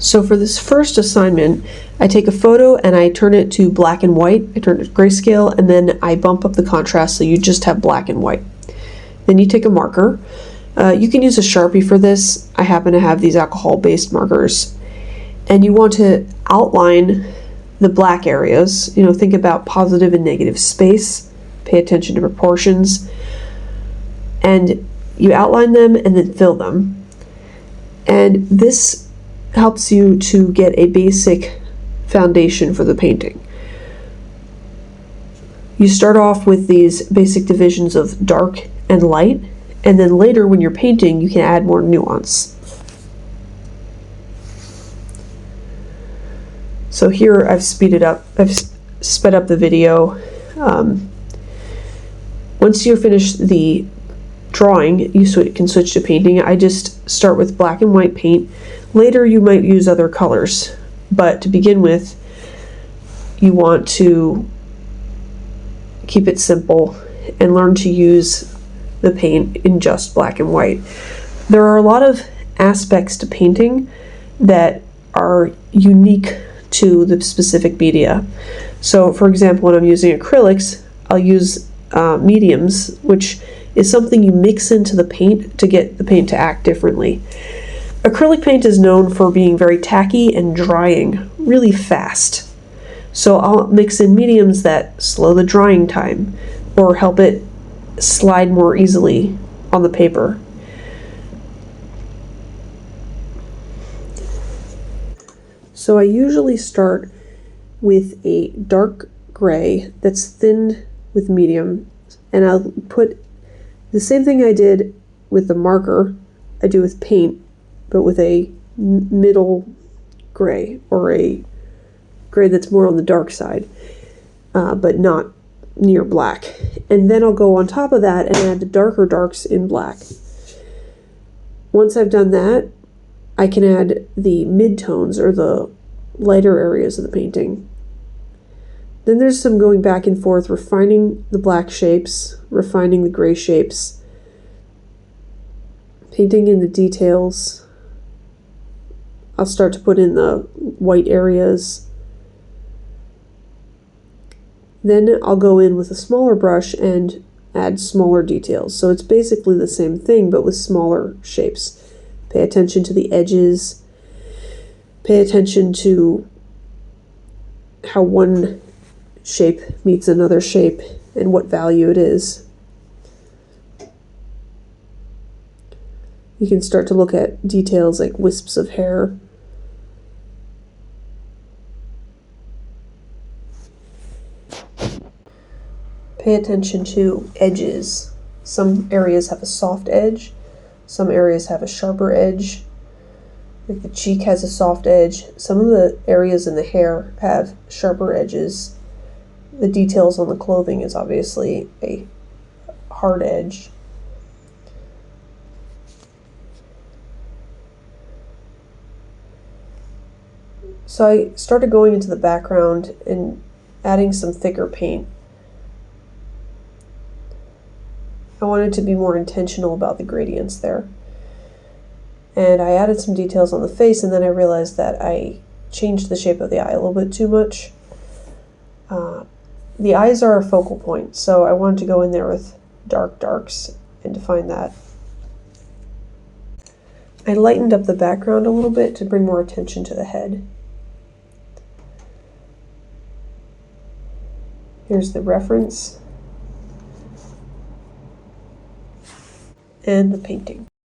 So for this first assignment, I take a photo and I turn it to black and white. I turn it to grayscale, and then I bump up the contrast so you just have black and white. Then you take a marker. You can use a Sharpie for this. I happen to have these alcohol-based markers. And you want to outline the black areas. You know, think about positive and negative space. Pay attention to proportions. And you outline them and then fill them. And this helps you to get a basic foundation for the painting. You start off with these basic divisions of dark and light, and then later when you're painting you can add more nuance. So here I've sped up the video. Once you finish the drawing, you can switch to painting. I just start with black and white paint. Later you might use other colors, but to begin with you want to keep it simple and learn to use the paint in just black and white. There are a lot of aspects to painting that are unique to the specific media. So for example, when I'm using acrylics, I'll use mediums, which is something you mix into the paint to get the paint to act differently. Acrylic paint is known for being very tacky and drying really fast. So I'll mix in mediums that slow the drying time or help it slide more easily on the paper. So I usually start with a dark gray that's thinned with medium, and I'll put the same thing I did with the marker I do with paint, but with a middle gray, or a gray that's more on the dark side, but not near black. And then I'll go on top of that and add the darker darks in black. Once I've done that, I can add the mid-tones, or the lighter areas of the painting. Then there's some going back and forth, refining the black shapes, refining the gray shapes, painting in the details. I'll start to put in the white areas. Then I'll go in with a smaller brush and add smaller details. So it's basically the same thing, but with smaller shapes. Pay attention to the edges. Pay attention to how one shape meets another shape and what value it is. You can start to look at details like wisps of hair. Pay attention to edges. Some areas have a soft edge, some areas have a sharper edge. Like the cheek has a soft edge. Some of the areas in the hair have sharper edges. The details on the clothing is obviously a hard edge. So I started going into the background and adding some thicker paint. I wanted to be more intentional about the gradients there. And I added some details on the face, and then I realized that I changed the shape of the eye a little bit too much. The eyes are a focal point, so I wanted to go in there with dark darks and define that. I lightened up the background a little bit to bring more attention to the head. Here's the reference and the painting.